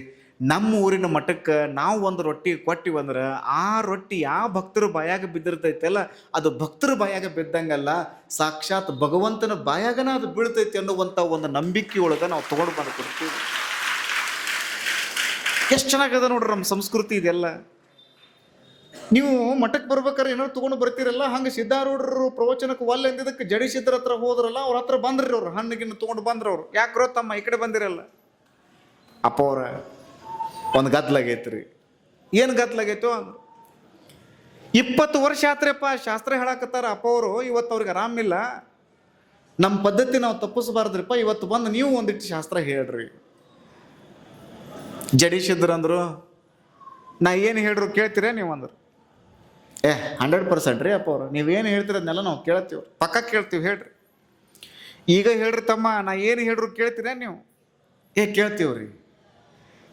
ನಮ್ಮ ಊರಿನ ಮಠಕ್ಕೆ ನಾವು ಒಂದು ರೊಟ್ಟಿ ಕೊಟ್ಟಿವಂದ್ರೆ ಆ ರೊಟ್ಟಿ ಯಾವ ಭಕ್ತರ ಬಾಯಾಗ ಬಿದ್ದಿರ್ತೈತಲ್ಲ, ಅದು ಭಕ್ತರ ಬಾಯಾಗ ಬಿದ್ದಂಗಲ್ಲ, ಸಾಕ್ಷಾತ್ ಭಗವಂತನ ಬಾಯಾಗನ ಅದು ಬೀಳ್ತೈತಿ ಅನ್ನುವಂಥ ಒಂದು ನಂಬಿಕೆಯೊಳಗೆ ನಾವು ತೊಗೊಂಡು ಬಂದು ಕೊಡ್ತೀವಿ. ಎಷ್ಟು ಚೆನ್ನಾಗದ ನೋಡ್ರಿ ನಮ್ಮ ಸಂಸ್ಕೃತಿ ಇದೆಲ್ಲ. ನೀವು ಮಠಕ್ಕೆ ಬರ್ಬೇಕಾದ್ರೆ ಏನಾರು ತೊಗೊಂಡು ಬರ್ತೀರಲ್ಲ, ಹಂಗೆ ಸಿದ್ಧಾರೂಢರು ಪ್ರವಚನಕ್ಕೆ ಒಲ್ಲ ಎಂದಿದ್ದಕ್ಕೆ ಜಡಿಸಿದ್ರ ಹತ್ರ ಹೋದ್ರಲ್ಲ, ಅವ್ರ ಹತ್ರ ಬಂದ್ರಿ ಅವ್ರು, ಹಣ್ಣಿಗಿನ್ನು ತೊಗೊಂಡು ಬಂದ್ರವ್ರು. ಯಾಕ್ರೋ ತಮ್ಮ ಈ ಕಡೆ ಬಂದಿರಲ್ಲ? ಅಪ್ಪ ಅವ್ರ ಒಂದು ಗದ್ಲಾಗೈತ್ರಿ. ಏನು ಗದ್ಲಾಗೈತೋ ಅಂದ್ರು. 20 ವರ್ಷ ಆತ್ರಿಯಪ್ಪ ಶಾಸ್ತ್ರ ಹೇಳಕತ್ತಾರ ಅಪ್ಪ ಅವರು. ಇವತ್ತು ಅವ್ರಿಗೆ ಆರಾಮಿಲ್ಲ, ನಮ್ಮ ಪದ್ಧತಿ ನಾವು ತಪ್ಪಿಸ್ಬಾರ್ದ್ರಿಪ್ಪ, ಇವತ್ತು ಬಂದು ನೀವು ಒಂದಿಟ್ಟು ಶಾಸ್ತ್ರ ಹೇಳ್ರಿ. ಜಡಿಸಿದ್ರಂದ್ರು, ನಾ ಏನು ಹೇಳ್ರು ಕೇಳ್ತೀರ ನೀವು ಅಂದ್ರು. 100% ರೀ ಅಪ್ಪ ಅವ್ರು, ನೀವೇನು ಹೇಳ್ತೀರ ಅದನ್ನೆಲ್ಲ ನಾವು ಕೇಳ್ತೀವಿ, ಪಕ್ಕ ಕೇಳ್ತೀವಿ, ಹೇಳ್ರಿ. ಈಗ ಹೇಳ್ರಿ ತಮ್ಮ, ನಾ ಏನು ಹೇಳ್ರು ಕೇಳ್ತೀರ ನೀವು? ಕೇಳ್ತೀವ್ರಿ.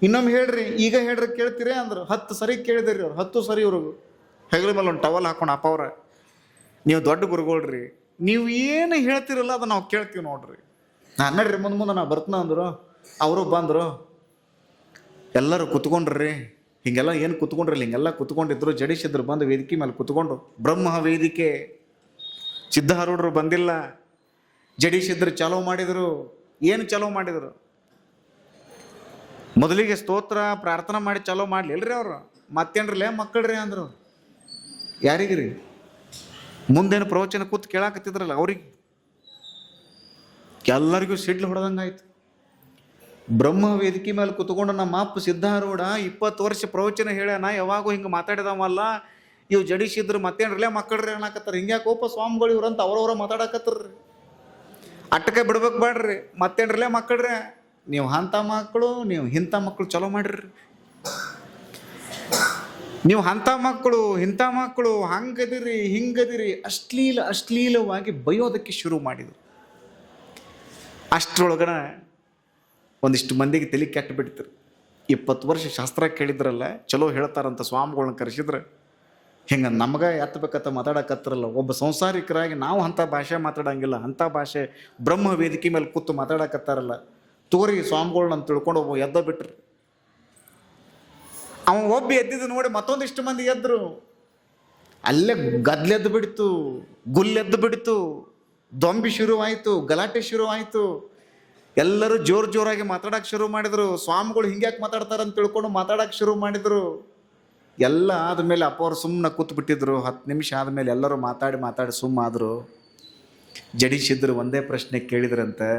ಇನ್ನೊಮ್ಮೆ ಹೇಳ್ರಿ, ಈಗ ಹೇಳ್ರಿ ಕೇಳ್ತೀರೇ ಅಂದ್ರು. 10 ಸರಿ ಕೇಳಿದ್ರಿ ಅವ್ರು. 10 ಸರಿ ಇವ್ರಿಗೂ ಹೆಗಲ ಮೇಲೆ ಒಂದು ಟವಲ್ ಹಾಕೊಂಡು, ಅಪ್ಪ ಅವ್ರ ನೀವು ದೊಡ್ಡ ಗುರುಗಳ್ರಿ, ನೀವು ಏನು ಹೇಳ್ತಿರಲ್ಲ ಅದು ನಾವು ಕೇಳ್ತೀವಿ ನೋಡ್ರಿ. ನಾನು ನಡ್ರಿ ಮುಂದೆ ನಾ ಬರ್ತೀನಿ ಅಂದರು. ಅವರು ಬಂದರು, ಎಲ್ಲರೂ ಕುತ್ಕೊಂಡ್ರಿ. ಹಿಂಗೆಲ್ಲ ಏನು ಕುತ್ಕೊಂಡ್ರಲ್ಲ, ಹಿಂಗೆಲ್ಲ ಕುತ್ಕೊಂಡಿದ್ರು. ಜಡಿಸಿದ್ರು, ಬಂದು ವೇದಿಕೆ ಮೇಲೆ ಕುತ್ಕೊಂಡು. ಬ್ರಹ್ಮ ವೇದಿಕೆ. ಸಿದ್ಧಾರೂಢರು ಬಂದಿಲ್ಲ. ಜಡಿಸಿದ್ರು, ಚಾಲೋ ಮಾಡಿದರು. ಏನು ಚಾಲೋ ಮಾಡಿದರು? ಮೊದಲಿಗೆ ಸ್ತೋತ್ರ ಪ್ರಾರ್ಥನಾ ಮಾಡಿ ಚಾಲೋ ಮಾಡ್ಲಿಲ್ರಿ ಅವರು. ಮತ್ತೇನ್ರಲ್ಲೇ ಮಕ್ಕಳ್ರಿ ಅಂದರು. ಯಾರಿಗ್ರಿ? ಮುಂದೇನು ಪ್ರವಚನ ಕೂತ್ ಕೇಳಾಕತ್ತಿದ್ರಲ್ಲ ಅವ್ರಿಗೆ. ಎಲ್ಲರಿಗೂ ಸಿಡ್ಲು ಹೊಡೆದಂಗಾಯ್ತು. ಬ್ರಹ್ಮ ವೇದಿಕೆ ಮೇಲೆ ಕುತ್ಕೊಂಡು ನಮ್ಮ ಅಪ್ಪ ಸಿದ್ಧಾರೂಢ 20 ವರ್ಷ ಪ್ರವಚನ ಹೇಳ್ಯಾನ, ಯಾವಾಗೂ ಹಿಂಗೆ ಮಾತಾಡಿದವಲ್ಲ. ಇವು ಜಡಿಸಿದ್ರು, ಮತ್ತೇನ್ರಲ್ಲೇ ಮಕ್ಕಳ್ರಿ ಅನ್ನಕತ್ತಾರ. ಹಿಂಗ್ಯಾಕೋಪ ಸ್ವಾಮಿಗಳು ಇವ್ರಂತ ಅವ್ರವ್ರ ಮಾತಾಡಕತ್ತಾರ್ರಿ. ಅಟ್ಟಕ್ಕೆ ಬಿಡ್ಬೇಕು ಬೇಡ್ರಿ, ಮತ್ತೇನ್ರಲ್ಲೇ ಮಕ್ಕಳ್ರಿ, ನೀವು ಅಂಥ ಮಕ್ಕಳು, ನೀವು ಇಂಥ ಮಕ್ಕಳು ಚಲೋ ಮಾಡಿರಿ, ನೀವು ಅಂಥ ಮಕ್ಕಳು ಇಂಥ ಮಕ್ಕಳು ಹಂಗದಿರಿ ಹಿಂಗದಿರಿ, ಅಶ್ಲೀಲವಾಗಿ ಬೈಯೋದಕ್ಕೆ ಶುರು ಮಾಡಿದರು. ಅಷ್ಟರೊಳಗನ ಒಂದಿಷ್ಟು ಮಂದಿಗೆ ತಲೆ ಕೆಟ್ಟು ಬಿಡ್ತಾರೆ. 20 ವರ್ಷ ಶಾಸ್ತ್ರ ಕೇಳಿದ್ರಲ್ಲ, ಚಲೋ ಹೇಳ್ತಾರಂತ ಸ್ವಾಮಿಗಳನ್ನ ಕರೆಸಿದ್ರೆ ಹಿಂಗೆ ನಮ್ಗೆ ಎತ್ತಬೇಕಂತ ಮಾತಾಡಕತ್ತಿರಲ್ಲ. ಒಬ್ಬ ಸಂಸಾರಿಕರಾಗಿ ನಾವು ಅಂಥ ಭಾಷೆ ಮಾತಾಡಂಗಿಲ್ಲ, ಅಂಥ ಭಾಷೆ ಬ್ರಹ್ಮ ವೇದಿಕೆ ಮೇಲೆ ಕೂತು ಮಾತಾಡಕತ್ತಾರಲ್ಲ, ತೋರಿ ಸ್ವಾಮಿಗಳನ್ನ ತಿಳ್ಕೊಂಡು ಒಬ್ಬ ಎದ್ದ ಬಿಟ್ರಿ. ಅವ ಒಬ್ಬ ಎದ್ದಿದ್ದು ನೋಡಿ ಮತ್ತೊಂದಿಷ್ಟು ಮಂದಿ ಎದ್ರು. ಅಲ್ಲೇ ಗದ್ಲೆದ್ದು ಬಿಡ್ತು, ಗುಲ್ಲೆದ್ದು ಬಿಡ್ತು, ದೊಂಬಿ ಶುರುವಾಯಿತು, ಗಲಾಟೆ ಶುರುವಾಯಿತು. ಎಲ್ಲರೂ ಜೋರಾಗಿ ಮಾತಾಡಕ್ಕೆ ಶುರು ಮಾಡಿದರು. ಸ್ವಾಮಿಗಳು ಹಿಂಗ್ಯಾಕೆ ಮಾತಾಡ್ತಾರಂತ ತಿಳ್ಕೊಂಡು ಮಾತಾಡಕ್ಕೆ ಶುರು ಮಾಡಿದರು. ಎಲ್ಲ ಆದಮೇಲೆ ಅಪ್ಪ ಅವ್ರು ಸುಮ್ಮನೆ ಕೂತು ಬಿಟ್ಟಿದ್ರು. 10 ನಿಮಿಷ ಆದಮೇಲೆ ಎಲ್ಲರೂ ಮಾತಾಡಿ ಸುಮ್ಮಾದರು. ಜಡಿಸಿದ್ರು, ಒಂದೇ ಪ್ರಶ್ನೆ ಕೇಳಿದ್ರಂತೆ,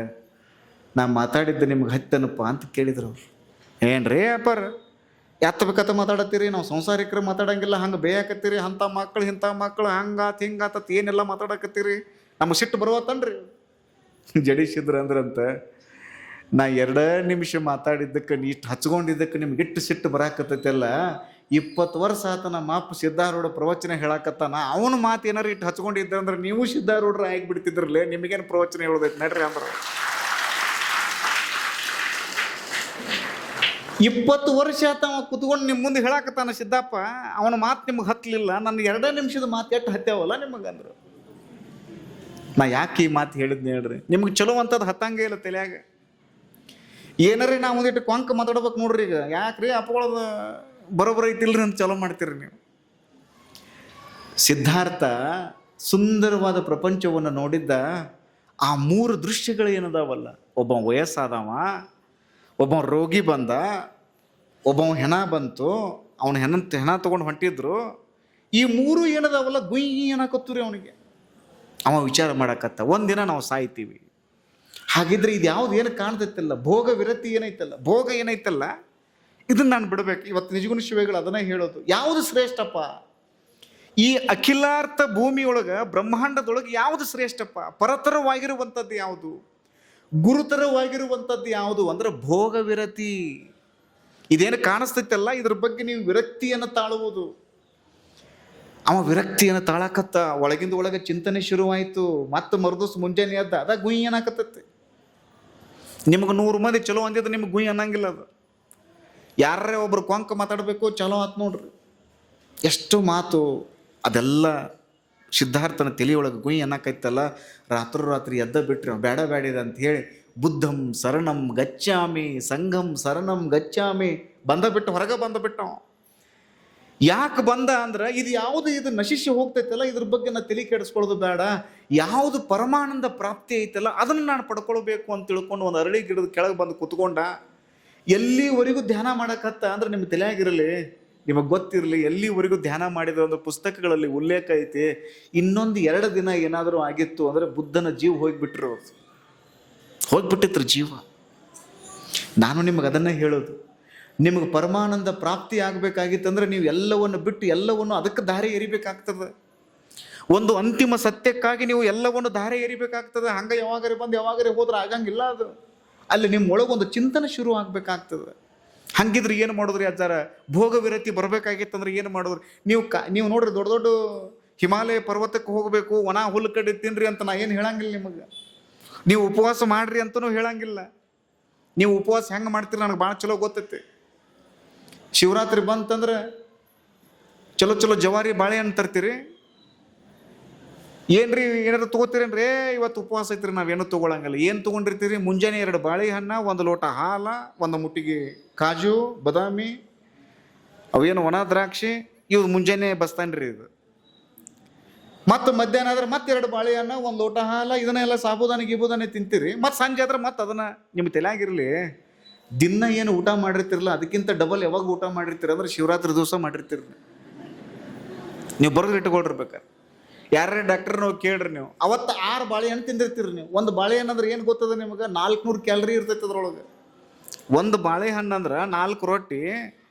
ನಾ ಮಾತಾಡಿದ್ದು ನಿಮ್ಗೆ ಹತ್ತನಪ್ಪ ಅಂತ ಕೇಳಿದ್ರು. ಏನ್ರಿ ಅಪ್ಪಾರ ಎತ್ತಬೇಕತ್ತ ಮಾತಾಡತ್ತೀರಿ, ನಾವು ಸಂಸಾರಿಕರು ಮಾತಾಡಂಗಿಲ್ಲ, ಹಂಗೆ ಬೇಯಾಕತ್ತೀರಿ, ಅಂಥ ಮಕ್ಕಳು ಇಂಥ ಮಕ್ಕಳು ಹಂಗಾತ ಹಿಂಗಾತ ಏನೆಲ್ಲ ಮಾತಾಡಕತ್ತೀರಿ, ನಮಗೆ ಸಿಟ್ಟು ಬರುವತ್ತನ್ರಿ. ಜಡಿಸಿದ್ರು ಅಂದ್ರಂತ, ನಾ 2 ನಿಮಿಷ ಮಾತಾಡಿದ್ದಕ್ಕೆ ಇಷ್ಟು ಹಚ್ಕೊಂಡಿದ್ದಕ್ಕೆ ನಿಮ್ಗೆ ಇಟ್ಟು ಸಿಟ್ಟು ಬರಾಕತ್ತೈತೆಲ್ಲ, 20 ವರ್ಷ ಆತ ನಮ್ಮ ಅಪ್ಪ ಸಿದ್ಧಾರೂಢ ಪ್ರವಚನ ಹೇಳಾಕತ್ತಾನ, ಅವನ ಮಾತು ಏನಾರು ಇಟ್ಟು ಹಚ್ಕೊಂಡಿದ್ದ ಅಂದ್ರೆ ನೀವು ಸಿದ್ಧಾರೂಢರು ಆಗಿಬಿಡ್ತಿದ್ರಲ್ಲೇ, ನಿಮಗೇನು ಪ್ರವಚನ ಹೇಳೋದೈತೆ ನಡ್ರಿ ಅಂದ್ರೆ. 20 ವರ್ಷ ಆತ ಅವ ಕುತ್ಕೊಂಡು ನಿಮ್ಮ ಮುಂದೆ ಹೇಳಾಕತ್ತಾನ ಸಿದ್ದಪ್ಪ, ಅವನ ಮಾತು ನಿಮ್ಗೆ ಹತ್ತಲಿಲ್ಲ, ನನ್ನ 2 ನಿಮಿಷದ ಮಾತು ಎಷ್ಟು ಹತ್ಯಾವಲ್ಲ ನಿಮಗಂದ್ರು. ನಾ ಯಾಕೆ ಈ ಮಾತು ಹೇಳಿದ್ನಿ ಹೇಳ್ರಿ, ನಿಮ್ಗೆ ಚಲೋ ಅಂತದ್ದು ಹತ್ತಂಗೆ ಇಲ್ಲ ತಲೆಯಾಗ. ಏನಾರಿ ನಾವು ಒಂದಿಟ್ಟು ಕೊಂಕ ಮಾತಾಡ್ಬೇಕು ನೋಡ್ರಿ. ಈಗ ಯಾಕ್ರಿ ಅಪ್ಪಗಳದ ಬರೋಬ್ಬರ ಐತಿಲ್ರಿ ಅಂತ ಚಲೋ ಮಾಡ್ತೀರಿ ನೀವು. ಸಿದ್ಧಾರ್ಥ ಸುಂದರವಾದ ಪ್ರಪಂಚವನ್ನು ನೋಡಿದ್ದ. ಆ 3 ದೃಶ್ಯಗಳು ಏನದಾವಲ್ಲ, ಒಬ್ಬ ವಯಸ್ಸಾದವ, ಒಬ್ಬ ರೋಗಿ ಬಂದ, ಒಬ್ಬ ಹೆಣ ಬಂತು, ಅವನ ಹೆಣ ತೊಗೊಂಡು ಹೊಂಟಿದ್ರು. ಈ 3 ಏನದಾವಲ್ಲ ಗುಯ್ ಏನಾಕತ್ತೂರಿ ಅವನಿಗೆ. ಅವ ವಿಚಾರ ಮಾಡಕತ್ತ, ಒಂದಿನ ನಾವು ಸಾಯ್ತೀವಿ. ಹಾಗಿದ್ರೆ ಇದು ಯಾವ್ದು ಏನು ಕಾಣ್ತೈತಲ್ಲ, ಭೋಗ ವಿರತಿ ಏನೈತಲ್ಲ, ಭೋಗ ಏನೈತಲ್ಲ, ಇದನ್ನ ನಾನು ಬಿಡಬೇಕು. ಇವತ್ತು ನಿಜಗುಣ ಶಿವೆಗಳು ಅದನ್ನೇ ಹೇಳೋದು, ಯಾವುದು ಶ್ರೇಷ್ಠಪ್ಪ ಈ ಅಖಿಲಾರ್ಥ ಭೂಮಿಯೊಳಗೆ ಬ್ರಹ್ಮಾಂಡದೊಳಗೆ, ಯಾವುದು ಶ್ರೇಷ್ಠಪ್ಪ, ಪರತರವಾಗಿರುವಂಥದ್ದು ಯಾವುದು, ಗುರುತರವಾಗಿರುವಂಥದ್ದು ಯಾವುದು ಅಂದ್ರೆ ಭೋಗ ವಿರತಿ. ಇದೇನು ಕಾಣಿಸ್ತೈತಲ್ಲ, ಇದ್ರ ಬಗ್ಗೆ ನೀವು ವಿರಕ್ತಿಯನ್ನು ತಾಳುವುದು. ಅವ ವಿರಕ್ತಿಯನ್ನು ತಾಳಕತ್ತ, ಒಳಗಿಂದ ಒಳಗೆ ಚಿಂತನೆ ಶುರುವಾಯಿತು. ಮತ್ತೆ ಮರುದಿವ್ಸ ಮುಂಜಾನೆ ಎದ್ದ, ಅದ ಗುಯ್ ಏನಾಕತ್ತೈತಿ. ನಿಮ್ಗೆ 100 ಮಂದಿ ಚಲೋ ಅಂದಿದ್ದು ನಿಮ್ಗೆ ಗುಯ್ ಅನ್ನಂಗಿಲ್ಲ. ಅದು ಯಾರೇ ಒಬ್ರು ಕೊಂಕ ಮಾತಾಡಬೇಕು, ಚಲೋ ಆತು ನೋಡ್ರಿ. ಎಷ್ಟು ಮಾತು ಅದೆಲ್ಲ ಸಿದ್ಧಾರ್ಥನ ತಲೆಯೊಳಗೆ ಗುಯ್ ಅನ್ನಕೈತಲ್ಲ. ರಾತ್ರಿ ಎದ್ದ ಬಿಟ್ರಿ ಬೇಡ ಬೇಡಿದ ಅಂತ ಹೇಳಿ, ಬುದ್ಧಂ ಶರಣಂ ಗಚ್ಚಾಮಿ ಸಂಘಂ ಶರಣಂ ಗಚ್ಚಾಮಿ ಬಂದ ಬಿಟ್ಟು ಹೊರಗೆ ಬಂದ ಬಿಟ್ಟವ. ಯಾಕೆ ಬಂದ ಅಂದ್ರೆ, ಇದು ಯಾವುದು ಇದು ನಶಿಸಿ ಹೋಗ್ತೈತಲ್ಲ, ಇದ್ರ ಬಗ್ಗೆ ನಾನು ತಲೆ ಕೆಡಿಸ್ಕೊಳ್ಳೋದು ಬೇಡ. ಯಾವುದು ಪರಮಾನಂದ ಪ್ರಾಪ್ತಿ ಐತಲ್ಲ ಅದನ್ನು ನಾನು ಪಡ್ಕೊಳ್ಬೇಕು ಅಂತ ತಿಳ್ಕೊಂಡು ಒಂದು ಅರಳಿ ಗಿಡದ ಕೆಳಗೆ ಬಂದು ಕುತ್ಕೊಂಡ. ಎಲ್ಲಿವರೆಗೂ ಧ್ಯಾನ ಮಾಡಕತ್ತ ಅಂದ್ರೆ ನಿಮ್ಗೆ ತಲೆಯಾಗಿರಲಿ, ನಿಮಗೆ ಗೊತ್ತಿರಲಿ, ಎಲ್ಲಿವರೆಗೂ ಧ್ಯಾನ ಮಾಡಿದ ಒಂದು ಪುಸ್ತಕಗಳಲ್ಲಿ ಉಲ್ಲೇಖ ಐತಿ. ಇನ್ನೊಂದು 2 ದಿನ ಏನಾದರೂ ಆಗಿತ್ತು ಅಂದರೆ ಬುದ್ಧನ ಜೀವ ಹೋಗ್ಬಿಟ್ಟಿತ್ತು ಜೀವ. ನಾನು ನಿಮಗೆ ಅದನ್ನೇ ಹೇಳೋದು, ನಿಮಗೆ ಪರಮಾನಂದ ಪ್ರಾಪ್ತಿ ಆಗಬೇಕಾಗಿತ್ತಂದ್ರೆ ನೀವು ಎಲ್ಲವನ್ನು ಬಿಟ್ಟು ಎಲ್ಲವನ್ನು ಅದಕ್ಕೆ ದಾರಿ ಎರಿಬೇಕಾಗ್ತದೆ. ಒಂದು ಅಂತಿಮ ಸತ್ಯಕ್ಕಾಗಿ ನೀವು ಎಲ್ಲವನ್ನು ದಾರಿ ಎರಿಬೇಕಾಗ್ತದೆ. ಹಂಗೆ ಯಾವಾಗರೆ ಬಂದು ಯಾವಾಗರೆ ಹೋದ್ರೆ ಆಗಂಗಿಲ್ಲ. ಅದು ಅಲ್ಲಿ ನಿಮ್ಮ ಒಳಗೊಂದು ಚಿಂತನೆ ಶುರು ಆಗಬೇಕಾಗ್ತದೆ. ಹಂಗಿದ್ರೆ ಏನು ಮಾಡಿದ್ರಿ ಅಜ್ಜಾರ, ಭೋಗ ವಿರತಿ ಬರಬೇಕಾಗಿತ್ತಂದ್ರೆ ಏನು ಮಾಡಿದ್ರಿ ನೀವು ನೋಡ್ರಿ, ದೊಡ್ಡ ದೊಡ್ಡ ಹಿಮಾಲಯ ಪರ್ವತಕ್ಕೆ ಹೋಗಬೇಕು, ಒಣ ಹುಲ್ಲು ಕಡ್ಡಿ ತಿನ್ರಿ ಅಂತ ನಾ ಏನು ಹೇಳಂಗಿಲ್ಲ ನಿಮಗೆ. ನೀವು ಉಪವಾಸ ಮಾಡ್ರಿ ಅಂತಲೂ ಹೇಳಂಗಿಲ್ಲ. ನೀವು ಉಪವಾಸ ಹೆಂಗೆ ಮಾಡ್ತೀರಿ ನನಗೆ ಭಾಳ ಚಲೋ ಗೊತ್ತೈತಿ. ಶಿವರಾತ್ರಿ ಬಂತಂದ್ರೆ ಚಲೋ ಜವಾರಿ ಬಾಳೆಹಣ್ಣು ತರ್ತೀರಿ. ಏನ್ರಿ ಏನಾದ್ರು ತೊಗೋತೀರೇನ್ರಿ, ಇವತ್ತು ಉಪವಾಸ ಐತ್ರಿ, ನಾವೇನು ತೊಗೊಳಂಗಿಲ್ಲ. ಏನು ತೊಗೊಂಡಿರ್ತೀರಿ, ಮುಂಜಾನೆ 2 ಬಾಳೆಹಣ್ಣು, 1 ಲೋಟ ಹಾಲ, 1 ಮುಟ್ಟಿಗೆ ಕಾಜು ಬಾದಾಮಿ, ಅವೇನು ಒಣ ದ್ರಾಕ್ಷಿ, ಇವು ಮುಂಜಾನೆ ಬಸ್ತಾನ್ರಿ ಇದು. ಮತ್ತು ಮಧ್ಯಾಹ್ನ ಆದ್ರೆ ಮತ್ತೆ 2 ಬಾಳೆಹಣ್ಣು, 1 ಲೋಟ ಹಾಲು, ಇದನ್ನೆಲ್ಲ ಸಾಬುದಾನಿ ತಿಂತೀರಿ. ಮತ್ತು ಸಂಜೆ ಆದ್ರೆ ಮತ್ತೆ ಅದನ್ನು ನಿಮ್ಗೆ ತಲೆಯಾಗಿರಲಿ, ದಿನ ಏನು ಊಟ ಮಾಡಿರ್ತಿರಲ್ಲ ಅದಕ್ಕಿಂತ ಡಬಲ್ ಯಾವಾಗ ಊಟ ಮಾಡಿರ್ತೀರಿ ಅಂದ್ರೆ ಶಿವರಾತ್ರಿ ದಿವಸ ಮಾಡಿರ್ತೀರಿ. ನೀವು ಬರೆದು ಇಟ್ಕೊಳ್ರಿರ್ಬೇಕಾರೆ. ಯಾರೇ ಡಾಕ್ಟರ್ ನಾವು ಕೇಳ್ರಿ, ನೀವು ಅವತ್ತು 6 ಬಾಳೆಹಣ್ಣು ತಿಂದಿರ್ತೀರಿ. ನೀವು ಒಂದು ಬಾಳೆಹಣ್ಣು ಅಂದ್ರೆ ಏನು ಗೊತ್ತದ ನಿಮಗೆ, 400 ಕ್ಯಾಲರಿ ಇರ್ತೈತೆ ಅದ್ರೊಳಗೆ. ಒಂದು ಬಾಳೆಹಣ್ಣು ಅಂದ್ರೆ 4 ರೊಟ್ಟಿ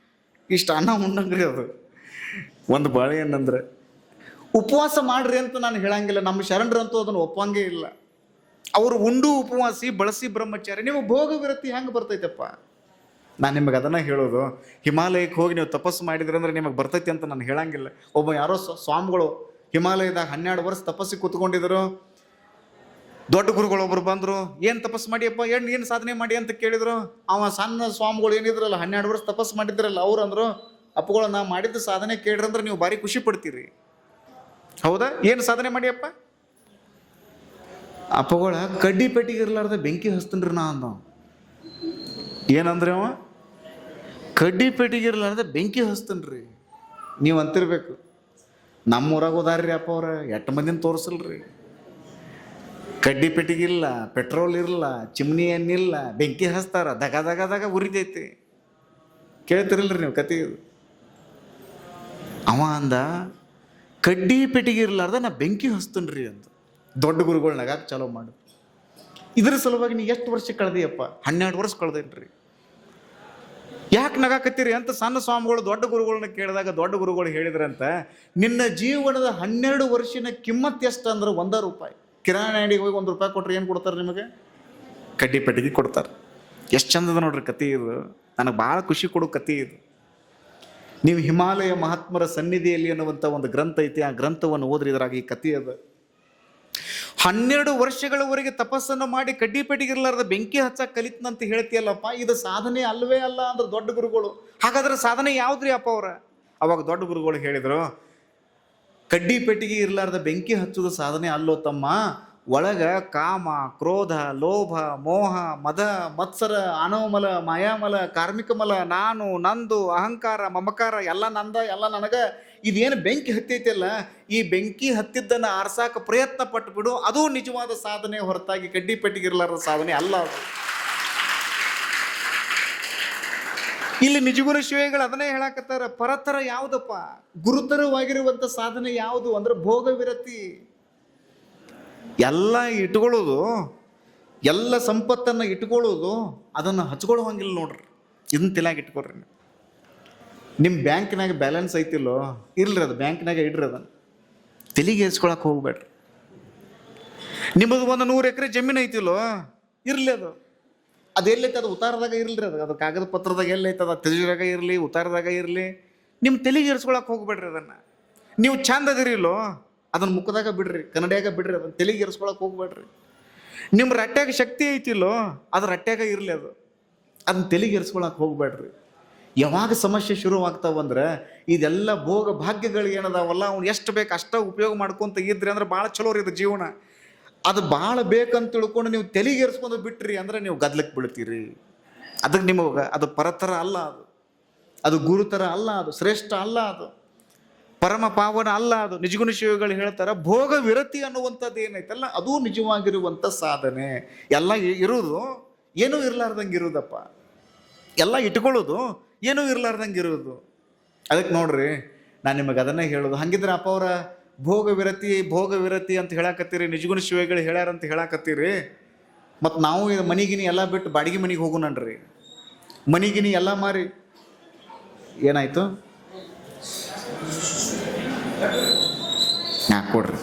ಇಷ್ಟು ಅನ್ನ ಉಣ್ಣಂಗ್ರಿ ಅದು. ಒಂದು ಬಾಳೆಹಣ್ಣು ಅಂದ್ರೆ ಉಪವಾಸ ಮಾಡ್ರಿ ಅಂತ ನಾನು ಹೇಳಂಗಿಲ್ಲ. ನಮ್ಮ ಶರಣರಂತೂ ಅದನ್ನು ಒಪ್ಪಂಗೇ ಇಲ್ಲ. ಅವರು ಉಂಡು ಉಪವಾಸಿ ಬಳಸಿ ಬ್ರಹ್ಮಚಾರಿ. ನೀವು ಭೋಗ ವಿರತಿ ಹೆಂಗೆ ಬರ್ತೈತಪ್ಪ? ನಾನು ನಿಮಗೆ ಅದನ್ನು ಹೇಳೋದು. ಹಿಮಾಲಯಕ್ಕೆ ಹೋಗಿ ನೀವು ತಪಸ್ಸು ಮಾಡಿದ್ರಿ ಅಂದ್ರೆ ನಿಮಗೆ ಬರ್ತೈತಿ ಅಂತ ನಾನು ಹೇಳಂಗಿಲ್ಲ. ಒಬ್ಬ ಯಾರೋ ಸ್ವಾಮಿಗಳು ಹಿಮಾಲಯದಾಗ 12 ವರ್ಷ ತಪಸ್ಸಿಗೆ ಕೂತ್ಕೊಂಡಿದ್ರು. ದೊಡ್ಡ ಗುರುಗಳೊಬ್ರು ಬಂದರು, ಏನು ತಪಸ್ಸು ಮಾಡಿಯಪ್ಪ, ಏನು ಸಾಧನೆ ಮಾಡಿ ಅಂತ ಕೇಳಿದ್ರು. ಅವ ಸಣ್ಣ ಸ್ವಾಮಿಗಳು ಏನಿದ್ರಲ್ಲ 12 ವರ್ಷ ತಪಸ್ಸು ಮಾಡಿದ್ರಲ್ಲ, ಅವ್ರು ಅಂದರು, ಅಪ್ಪಗಳು ನಾ ಮಾಡಿದ್ದ ಸಾಧನೆ ಕೇಳ್ರಿ ಅಂದ್ರೆ ನೀವು ಭಾರಿ ಖುಷಿ ಪಡ್ತೀರಿ. ಹೌದಾ, ಏನು ಸಾಧನೆ ಮಾಡಿಯಪ್ಪ? ಅಪ್ಪಗಳ ಕಡ್ಡಿ ಪೆಟ್ಟಿಗೆ ಇರ್ಲಾರ್ದ ಬೆಂಕಿ ಹಚ್ತನ್ರಿ ನಾ ಅಂದ. ಏನಂದ್ರೆ ಅವ ಕಡ್ಡಿ ಪೆಟ್ಟಿಗೆ ಇರ್ಲಾರ್ದ ಬೆಂಕಿ ಹಚ್ತನ್ರಿ. ನೀವು ಅಂತಿರ್ಬೇಕು, ನಮ್ಮೂರಾಗ ಹೋದಾರ್ರಿ ಅಪ್ಪ ಅವ್ರ 8 ಮಂದಿನ ತೋರಿಸಲ್ರಿ. ಕಡ್ಡಿ ಪೆಟ್ಟಿಗೆ ಇಲ್ಲ, ಪೆಟ್ರೋಲ್ ಇರಲ್ಲ, ಚಿಮ್ನಿ ಎಣ್ಣಿಲ್ಲ, ಬೆಂಕಿ ಹಚ್ತಾರ, ದಗ ಉರಿದೈತಿ. ಕೇಳ್ತಿರಲ್ರಿ ನೀವು ಕತೆ? ಅವ ಅಂದ, ಕಡ್ಡಿ ಪೆಟ್ಟಿಗೆ ಇರ್ಲಾರ್ದ ನಾ ಬೆಂಕಿ ಹಚ್ತನ್ರಿ ಅಂತ. ದೊಡ್ಡ ಗುರುಗಳು ನಗಾಕ ಚಾಲೋ ಮಾಡು. ಇದ್ರ ಸಲುವಾಗಿ ನೀ ಎಷ್ಟು ವರ್ಷ ಕಳೆದಿಯಪ್ಪ? 12 ವರ್ಷ ಕಳೆದೇನ್ರಿ. ಯಾಕೆ ನಗಾಕತ್ತೀರಿ ಅಂತ ಸಣ್ಣ ಸ್ವಾಮಿಗಳು ದೊಡ್ಡ ಗುರುಗಳನ್ನ ಕೇಳಿದಾಗ ದೊಡ್ಡ ಗುರುಗಳು ಹೇಳಿದ್ರಂತ, ನಿನ್ನ ಜೀವನದ 12 ವರ್ಷನ ಕಿಮ್ಮತ್ ಎಷ್ಟು ಅಂದ್ರೆ ₹1. ಕಿರಾಣಿ ಅಂಗಡಿಗೆ ಹೋಗಿ ₹1 ಕೊಟ್ರೆ ಏನು ಕೊಡ್ತಾರೆ ನಿಮಗೆ? ಕಡ್ಡಿ ಪೆಟ್ಟಿಗೆ ಕೊಡ್ತಾರೆ. ಎಷ್ಟು ಚಂದದ ನೋಡ್ರಿ ಕತೆ ಇದು. ನನಗೆ ಭಾಳ ಖುಷಿ ಕೊಡೋ ಕತೆ ಇದು. ನೀವು ಹಿಮಾಲಯ ಮಹಾತ್ಮರ ಸನ್ನಿಧಿಯಲ್ಲಿ ಅನ್ನುವಂಥ ಒಂದು ಗ್ರಂಥ ಐತಿ, ಆ ಗ್ರಂಥವನ್ನು ಓದ್ರಿ, ಇದ್ರಾಗ ಈ ಕತೆ ಅದ. 12 ವರ್ಷಗಳವರೆಗೆ ತಪಸ್ಸನ್ನು ಮಾಡಿ ಕಡ್ಡಿ ಪೆಟ್ಟಿಗೆ ಇರಲಾರ್ದ ಬೆಂಕಿ ಹಚ್ಚಕ್ಕೆ ಕಲಿತನಂತ ಹೇಳ್ತೀಯಲ್ಲಪ್ಪ, ಇದು ಸಾಧನೆ ಅಲ್ವೇ ಅಲ್ಲ ಅಂದ್ರೆ ದೊಡ್ಡ ಗುರುಗಳು. ಹಾಗಾದ್ರೆ ಸಾಧನೆ ಯಾವ್ದ್ರಿ ಅಪ್ಪ ಅವ್ರ? ಅವಾಗ ದೊಡ್ಡ ಗುರುಗಳು ಹೇಳಿದ್ರು, ಕಡ್ಡಿ ಪೆಟ್ಟಿಗೆ ಇರಲಾರ್ದ ಬೆಂಕಿ ಹಚ್ಚುವುದು ಸಾಧನೆ ಅಲ್ಲೋ ತಮ್ಮ, ಒಳಗ ಕಾಮ, ಕ್ರೋಧ, ಲೋಭ, ಮೋಹ, ಮದ, ಮತ್ಸರ, ಅನೋಮಲ, ಮಾಯಾಮಲ, ಕಾರ್ಮಿಕ ಮಲ, ನಾನು, ನಂದು, ಅಹಂಕಾರ, ಮಮಕಾರ, ಎಲ್ಲ ನಂದ, ಎಲ್ಲ ನನಗ, ಇದೇನು ಬೆಂಕಿ ಹತ್ತೈತಿಲ್ಲ, ಈ ಬೆಂಕಿ ಹತ್ತಿದ್ದನ್ನು ಆರ್ಸಾಕ ಪ್ರಯತ್ನ ಪಟ್ಟು ಬಿಡು, ಅದು ನಿಜವಾದ ಸಾಧನೆ ಹೊರತಾಗಿ ಕಡ್ಡಿ ಪೆಟ್ಟಿಗೆ ಇರಲಾರ್ದ ಸಾಧನೆ ಅಲ್ಲ ಅದು. ಇಲ್ಲಿ ನಿಜಗುರು ಶಿವಗಳು ಅದನ್ನೇ ಹೇಳಕತ್ತಾರ. ಪರತರ ಯಾವುದಪ್ಪ? ಗುರುತರವಾಗಿರುವಂಥ ಸಾಧನೆ ಯಾವುದು ಅಂದ್ರೆ ಭೋಗ ವಿರತಿ. ಎಲ್ಲ ಇಟ್ಕೊಳ್ಳೋದು, ಎಲ್ಲ ಸಂಪತ್ತನ್ನು ಇಟ್ಕೊಳ್ಳೋದು, ಅದನ್ನು ಹಚ್ಕೊಳ್ಳೋ ಹಂಗಿಲ್ಲ ನೋಡ್ರಿ. ಇದನ್ನ ತಲೆಯಾಗ ಇಟ್ಕೊಳ್ರಿ. ನಿಮ್ಮ ಬ್ಯಾಂಕ್ನಾಗ ಬ್ಯಾಲೆನ್ಸ್ ಐತಿಲ್ಲೋ, ಇರ್ಲಿ, ಅದು ಬ್ಯಾಂಕ್ನಾಗ ಇಡ್ರಿ, ಅದನ್ನು ತಲೆಗೆ ಏರ್ಸ್ಕೊಳಕ್ಕೆ ಹೋಗ್ಬೇಡ್ರಿ. ನಿಮ್ಮದು ಒಂದು 100 ಎಕರೆ ಜಮೀನು ಐತಿಲ್ಲೋ, ಇರಲಿ, ಅದು ಎಲ್ಲೈತೆ, ಅದು ಉತ್ತಾರದಾಗ ಇರಲಿ, ಅದು ಕಾಗದ ಪತ್ರದಾಗ ಎಲ್ಲೈತೆ, ಅದು ತೆಜುರಾಗ ಇರಲಿ, ಉತ್ತಾರದಾಗ ಇರಲಿ, ನಿಮ್ಮ ತಲೆಗೆ ಏರ್ಸ್ಕೊಳಕ್ಕೆ ಹೋಗ್ಬೇಡ್ರಿ. ಅದನ್ನು ನೀವು ಚಂದ ಅದಿರಿಲ್ಲೋ, ಅದನ್ನು ಮುಖದಾಗ ಬಿಡ್ರಿ, ಕನ್ನಡಿಯಾಗ ಬಿಡ್ರಿ, ಅದನ್ನು ತಲೆಗೆ ಏರ್ಸ್ಕೊಳಕ್ಕೆ ಹೋಗ್ಬೇಡ್ರಿ. ನಿಮ್ಮ ರಟ್ಟ್ಯಾಗ ಶಕ್ತಿ ಐತಿಲ್ಲೋ, ಅದು ರಟ್ಟ್ಯಾಗ ಇರಲಿ, ಅದನ್ನ ತಲೆಗೆ ಏರ್ಸ್ಕೊಳಕ್ಕೆ ಹೋಗ್ಬೇಡ್ರಿ. ಯಾವಾಗ ಸಮಸ್ಯೆ ಶುರುವಾಗ್ತಾವಂದ್ರೆ ಇದೆಲ್ಲ ಭೋಗ ಭಾಗ್ಯಗಳು ಏನದಾವಲ್ಲ, ಅವ್ನು ಎಷ್ಟು ಬೇಕು ಅಷ್ಟ ಉಪಯೋಗ ಮಾಡ್ಕೊತ ಇದ್ರಿ ಅಂದ್ರೆ ಭಾಳ ಚಲೋ ರೀ ಇದು ಜೀವನ. ಅದು ಭಾಳ ಬೇಕಂತ ತಿಳ್ಕೊಂಡು ನೀವು ತಲೆಗೇರಿಸ್ಕೊಂಡು ಬಿಟ್ರಿ ಅಂದ್ರೆ ನೀವು ಗದ್ಲಕ್ಕೆ ಬೀಳ್ತೀರಿ. ಅದಕ್ಕೆ ನಿಮಗೆ ಅದು ಪರತರ ಅಲ್ಲ, ಅದು ಗುರುತರ ಅಲ್ಲ, ಅದು ಶ್ರೇಷ್ಠ ಅಲ್ಲ, ಅದು ಪರಮ ಪಾವನ ಅಲ್ಲ. ಅದು ನಿಜಗುಣ ಶಿವಗಳು ಹೇಳ್ತಾರೆ, ಭೋಗ ವಿರತಿ ಅನ್ನುವಂಥದ್ದು ಏನೈತಲ್ಲ, ಅದು ನಿಜವಾಗಿರುವಂಥ ಸಾಧನೆ. ಎಲ್ಲ ಇರೋದು ಏನೂ ಇರಲಾರ್ದಂಗೆ ಇರೋದಪ್ಪ, ಎಲ್ಲ ಇಟ್ಕೊಳ್ಳೋದು ಏನೂ ಇರಲಾರ್ದಂಗೆ ಇರೋದು. ಅದಕ್ಕೆ ನೋಡ್ರಿ, ನಾನು ನಿಮಗೆ ಅದನ್ನೇ ಹೇಳೋದು. ಹಂಗಿದ್ರೆ ಅಪ್ಪ ಅವರ ಭೋಗ ವಿರತಿ ಅಂತ ಹೇಳಕತ್ತೀರಿ, ನಿಜಗುಣ ಶಿವಗಳು ಹೇಳ್ಯಾರಂತ ಹೇಳಕತ್ತೀರಿ. ಮತ್ತು ನಾವು ಮನಿಗಿನಿ ಎಲ್ಲ ಬಿಟ್ಟು ಬಾಡಿಗೆ ಮನೆಗೆ ಹೋಗೋಣನ್ರಿ. ಮನಿಗಿನಿ ಎಲ್ಲ ಮಾರಿ ಏನಾಯ್ತು? ಕೊಡ್ರಿ.